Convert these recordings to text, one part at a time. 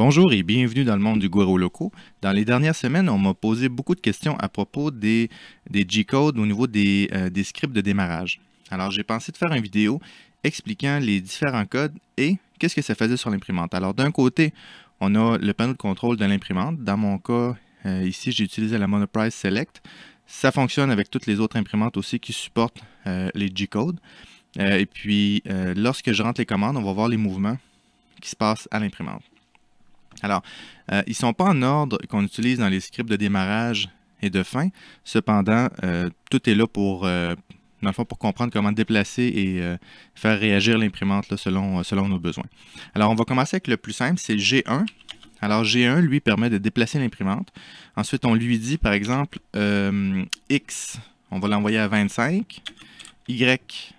Bonjour et bienvenue dans le monde du Guero Loco. Dans les dernières semaines, on m'a posé beaucoup de questions à propos des G-codes au niveau des scripts de démarrage. Alors, j'ai pensé de faire une vidéo expliquant les différents codes et qu'est-ce que ça faisait sur l'imprimante. Alors, d'un côté, on a le panneau de contrôle de l'imprimante. Dans mon cas, ici, j'ai utilisé la Monoprice Select. Ça fonctionne avec toutes les autres imprimantes aussi qui supportent les G-codes. Et puis, lorsque je rentre les commandes, on va voir les mouvements qui se passent à l'imprimante. Alors, ils ne sont pas en ordre qu'on utilise dans les scripts de démarrage et de fin. Cependant, tout est là pour, dans le fond, pour comprendre comment déplacer et faire réagir l'imprimante selon nos besoins. Alors, on va commencer avec le plus simple, c'est G1. Alors, G1, lui, permet de déplacer l'imprimante. Ensuite, on lui dit, par exemple, X, on va l'envoyer à 25, Y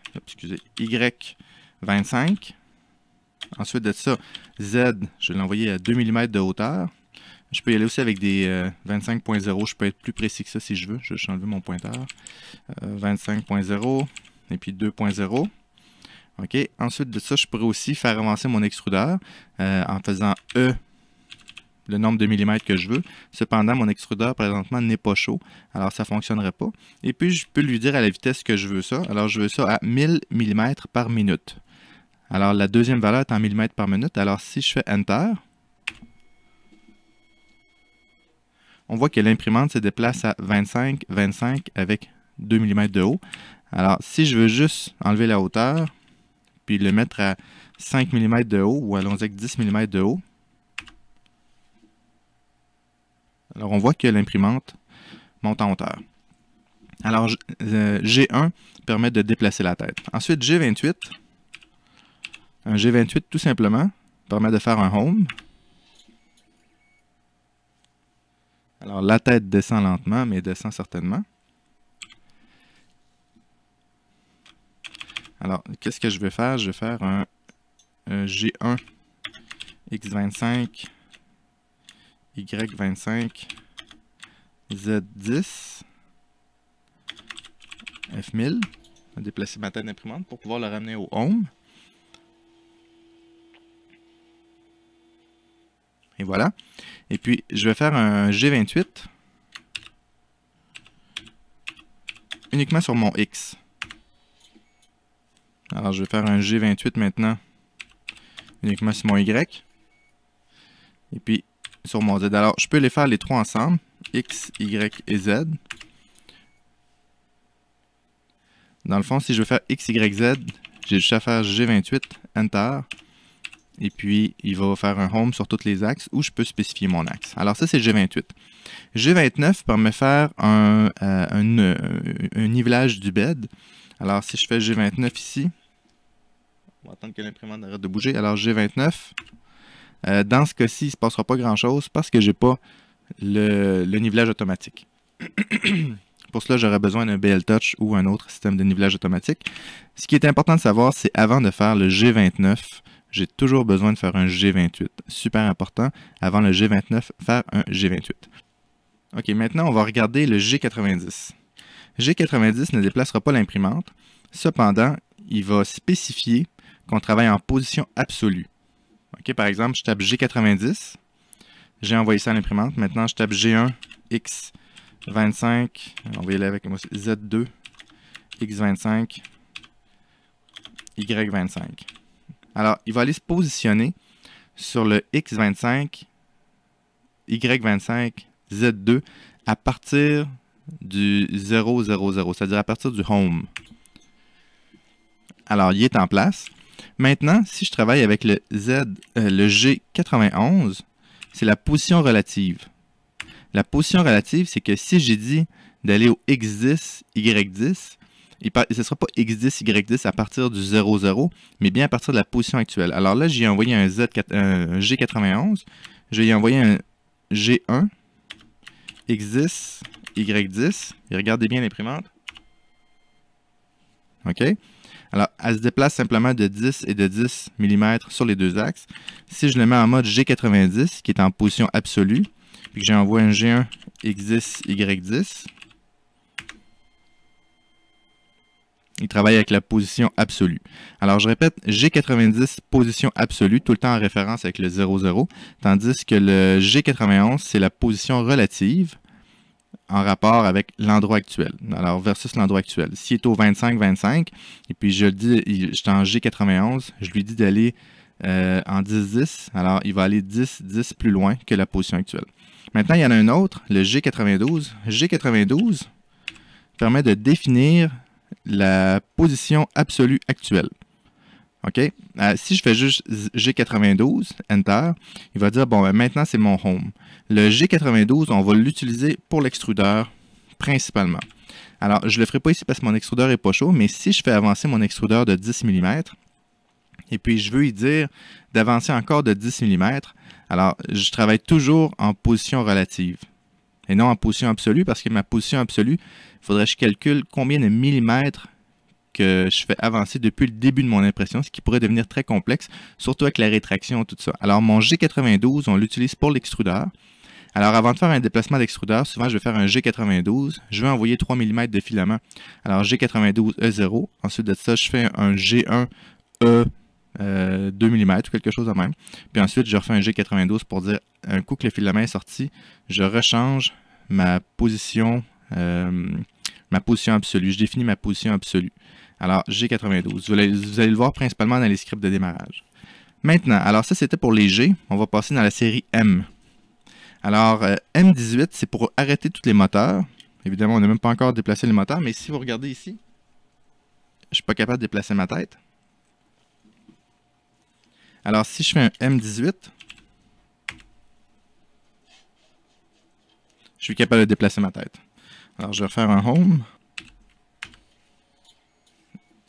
25. Ensuite de ça, Z, je vais l'envoyer à 2 mm de hauteur. Je peux y aller aussi avec des 25.0. Je peux être plus précis que ça si je veux. Je vais juste enlever mon pointeur. 25.0 et puis 2.0. OK. Ensuite de ça, je pourrais aussi faire avancer mon extrudeur en faisant E, le nombre de millimètres que je veux. Cependant, mon extrudeur présentement n'est pas chaud. Alors, ça ne fonctionnerait pas. Et puis, je peux lui dire à la vitesse que je veux ça. Alors, je veux ça à 1000 mm par minute. Alors, la deuxième valeur est en millimètres par minute. Alors, si je fais Enter, on voit que l'imprimante se déplace à 25 avec 2 mm de haut. Alors, si je veux juste enlever la hauteur, puis le mettre à 5 mm de haut, ou allons-y avec 10 mm de haut, alors on voit que l'imprimante monte en hauteur. Alors, G1 permet de déplacer la tête. Ensuite, G28. Un G28, tout simplement, permet de faire un home. Alors, la tête descend lentement, mais descend certainement. Alors, qu'est-ce que je vais faire? Je vais faire un G1, X25, Y25, Z10, F1000. Je vais déplacer ma tête d'imprimante pour pouvoir le ramener au home. Et voilà. Et puis, je vais faire un G28 uniquement sur mon X. Alors, je vais faire un G28 maintenant uniquement sur mon Y. Et puis, sur mon Z. Alors, je peux les faire les trois ensemble. X, Y et Z. Dans le fond, si je veux faire X, Y, Z, j'ai juste à faire G28, Enter. Et puis, il va faire un home sur tous les axes où je peux spécifier mon axe. Alors, ça, c'est G28. G29 permet de faire un nivelage du bed. Alors, si je fais G29 ici, on va attendre que l'imprimante arrête de bouger. Alors, G29, dans ce cas-ci, il ne se passera pas grand-chose parce que je n'ai pas le nivelage automatique. Pour cela, j'aurais besoin d'un BL Touch ou un autre système de nivelage automatique. Ce qui est important de savoir, c'est avant de faire le G29, j'ai toujours besoin de faire un G28. Super important, avant le G29, faire un G28. OK, maintenant, on va regarder le G90. G90 ne déplacera pas l'imprimante. Cependant, il va spécifier qu'on travaille en position absolue. OK, par exemple, je tape G90. J'ai envoyé ça à l'imprimante. Maintenant, je tape G1, X25. On va y aller avec moi, Z2, X25, Y25. Alors, il va aller se positionner sur le X25, Y25, Z2 à partir du 000, c'est-à-dire à partir du home. Alors, il est en place. Maintenant, si je travaille avec le G91, c'est la position relative. La position relative, c'est que si j'ai dit d'aller au X10, Y10, ce ne sera pas X10, Y10 à partir du 00, mais bien à partir de la position actuelle. Alors là, j'ai envoyé un G91, je vais y envoyer un G1, X10, Y10, et regardez bien l'imprimante. OK? Alors, elle se déplace simplement de 10 et de 10 mm sur les deux axes. Si je le mets en mode G90, qui est en position absolue, puis que j'envoie un G1, X10, Y10, il travaille avec la position absolue. Alors, je répète, G90, position absolue, tout le temps en référence avec le 0,0, tandis que le G91, c'est la position relative en rapport avec l'endroit actuel. Alors, versus l'endroit actuel. S'il est au 25, 25, et puis je dis, je suis en G91, je lui dis d'aller en 10, 10, alors il va aller 10, 10 plus loin que la position actuelle. Maintenant, il y en a un autre, le G92. G92 permet de définir la position absolue actuelle. OK? Si je fais juste G92, Enter, il va dire, bon, ben, maintenant, c'est mon home. Le G92, on va l'utiliser pour l'extrudeur principalement. Alors, je ne le ferai pas ici parce que mon extrudeur n'est pas chaud, mais si je fais avancer mon extrudeur de 10 mm, et puis je veux lui dire d'avancer encore de 10 mm, alors je travaille toujours en position relative et non en position absolue, parce que ma position absolue, il faudrait que je calcule combien de millimètres que je fais avancer depuis le début de mon impression, ce qui pourrait devenir très complexe, surtout avec la rétraction, tout ça. Alors, mon G92, on l'utilise pour l'extrudeur. Alors, avant de faire un déplacement d'extrudeur, souvent, je vais faire un G92. Je vais envoyer 3 mm de filament. Alors, G92 E0. Ensuite de ça, je fais un G1 E 2 mm ou quelque chose de même. Puis ensuite, je refais un G92 pour dire, un coup que le filament est sorti, je rechange ma position absolue. Je définis ma position absolue. Alors, G92. Vous allez le voir principalement dans les scripts de démarrage. Maintenant, alors ça, c'était pour les G. On va passer dans la série M. Alors, M18, c'est pour arrêter tous les moteurs. Évidemment, on n'a même pas encore déplacé les moteurs, mais si vous regardez ici, je ne suis pas capable de déplacer ma tête. Alors, si je fais un M18, je suis capable de déplacer ma tête. Alors, je vais faire un Home.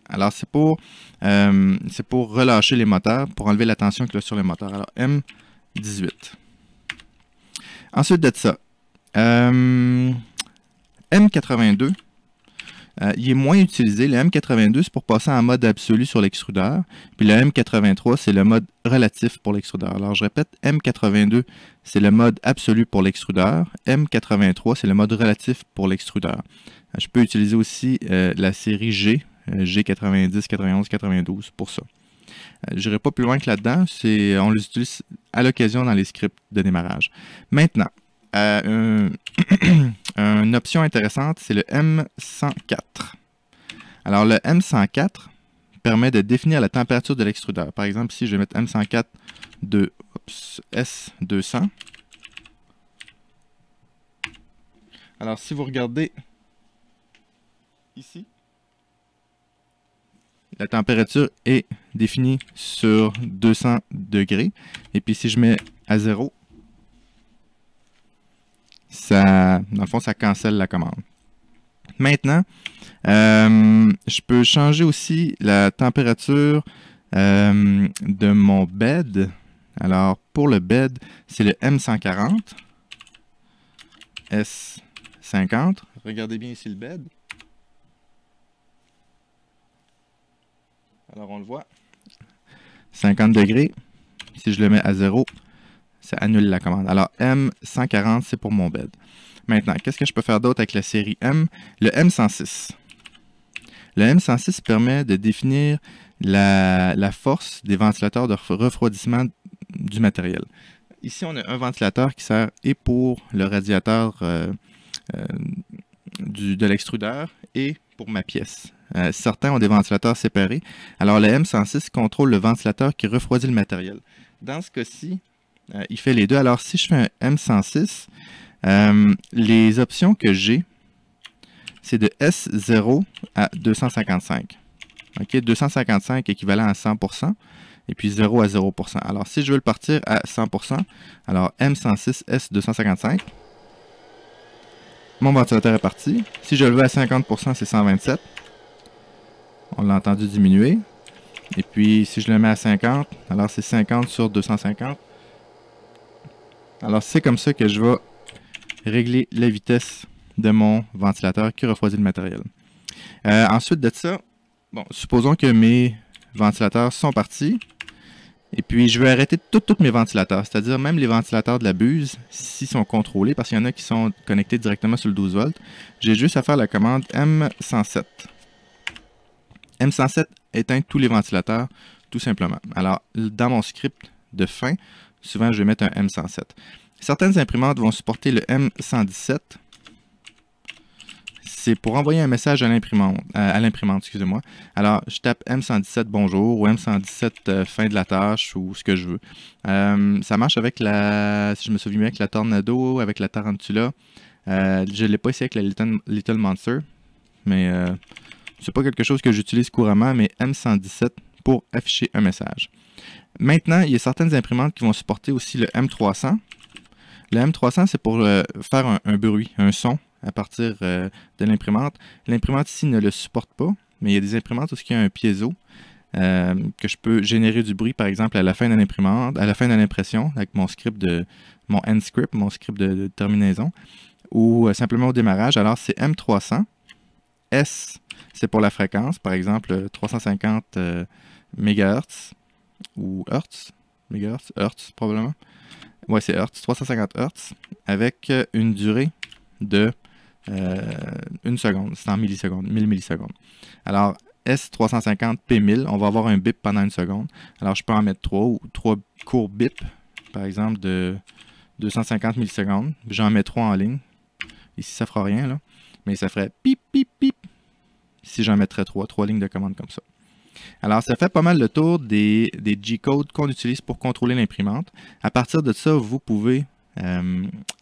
Alors, c'est pour relâcher les moteurs, pour enlever la tension qu'il y a sur les moteurs. Alors, M18. Ensuite de ça, M82, il est moins utilisé. Le M82, c'est pour passer en mode absolu sur l'extrudeur. Puis le M83, c'est le mode relatif pour l'extrudeur. Alors, je répète, M82, c'est le mode absolu pour l'extrudeur. M83, c'est le mode relatif pour l'extrudeur. Je peux utiliser aussi la série G, G90, 91, 92 pour ça. Je n'irai pas plus loin que là-dedans. On les utilise à l'occasion dans les scripts de démarrage. Maintenant, une option intéressante, c'est le M104. Alors, le M104 permet de définir la température de l'extrudeur. Par exemple, ici, je vais mettre M104 de S200. Alors, si vous regardez ici, la température est définie sur 200 degrés. Et puis, si je mets à 0, dans le fond, ça cancelle la commande. Maintenant, je peux changer aussi la température de mon bed. Alors, pour le bed, c'est le M140, S50. Regardez bien ici le bed. Alors, on le voit. 50 degrés. Si je le mets à 0, ça annule la commande. Alors, M140, c'est pour mon bed. Maintenant, qu'est-ce que je peux faire d'autre avec la série M? Le M106. Le M106 permet de définir la force des ventilateurs de refroidissement du matériel. Ici, on a un ventilateur qui sert et pour le radiateur de l'extrudeur et pour ma pièce. Certains ont des ventilateurs séparés. Alors, le M106 contrôle le ventilateur qui refroidit le matériel. Dans ce cas-ci, il fait les deux. Alors, si je fais un M106, les options que j'ai, c'est de S0 à 255. OK, 255 équivalent à 100%, et puis 0 à 0%. Alors, si je veux le partir à 100%, alors M106 S255, mon ventilateur est parti. Si je le veux à 50%, c'est 127. On l'a entendu diminuer. Et puis, si je le mets à 50, alors c'est 50 sur 250. Alors, c'est comme ça que je vais régler la vitesse de mon ventilateur qui refroidit le matériel. Ensuite de ça, bon, supposons que mes ventilateurs sont partis. Et puis, je vais arrêter tous mes ventilateurs, c'est-à-dire même les ventilateurs de la buse, s'ils sont contrôlés, parce qu'il y en a qui sont connectés directement sur le 12 volts. J'ai juste à faire la commande M107. M107 éteint tous les ventilateurs, tout simplement. Alors, dans mon script de fin, souvent je vais mettre un M107. Certaines imprimantes vont supporter le M117. C'est pour envoyer un message à l'imprimante, excusez-moi. Alors, je tape M117 bonjour ou M117 fin de la tâche ou ce que je veux. Ça marche avec si je me souviens bien, avec la Tornado, avec la Tarantula. Je ne l'ai pas essayé avec la Little Monster, mais c'est pas quelque chose que j'utilise couramment, mais M117 pour afficher un message. Maintenant, il y a certaines imprimantes qui vont supporter aussi le M300. Le M300, c'est pour faire un bruit, un son à partir de l'imprimante. L'imprimante ici ne le supporte pas, mais il y a des imprimantes où il y a un piezo que je peux générer du bruit, par exemple, à la fin de l'imprimante, à la fin de l'impression, avec mon end script, mon script de terminaison, ou simplement au démarrage. Alors, c'est M300. S, c'est pour la fréquence, par exemple, 350 MHz ou Hertz. MHz, Hertz, probablement. Ouais, c'est Hertz, 350 Hertz, avec une durée de 1 seconde, c'est en millisecondes, 1000 millisecondes. Alors, S350 P1000, on va avoir un bip pendant 1 seconde. Alors, je peux en mettre 3 ou 3 courts bips, par exemple, de 250 millisecondes. J'en mets 3 en ligne. Ici, ça ne fera rien, là. Mais ça ferait pip, pip, pip. Si j'en mettrais 3 lignes de commande comme ça. Alors, ça fait pas mal le tour des G-codes qu'on utilise pour contrôler l'imprimante. À partir de ça, vous pouvez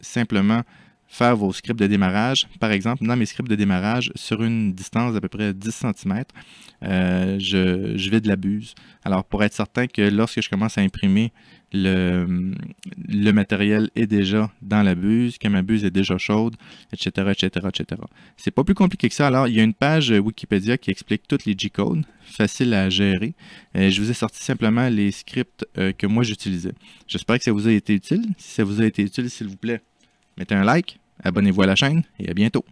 simplement faire vos scripts de démarrage. Par exemple, dans mes scripts de démarrage, sur une distance d'à peu près 10 cm, je vide la buse. Alors, pour être certain que lorsque je commence à imprimer, le matériel est déjà dans la buse, que ma buse est déjà chaude, etc., etc., etc. C'est pas plus compliqué que ça. Alors, il y a une page Wikipédia qui explique tous les G-codes, facile à gérer. Je vous ai sorti simplement les scripts que moi j'utilisais. J'espère que ça vous a été utile. Si ça vous a été utile, s'il vous plaît, mettez un like, abonnez-vous à la chaîne et à bientôt.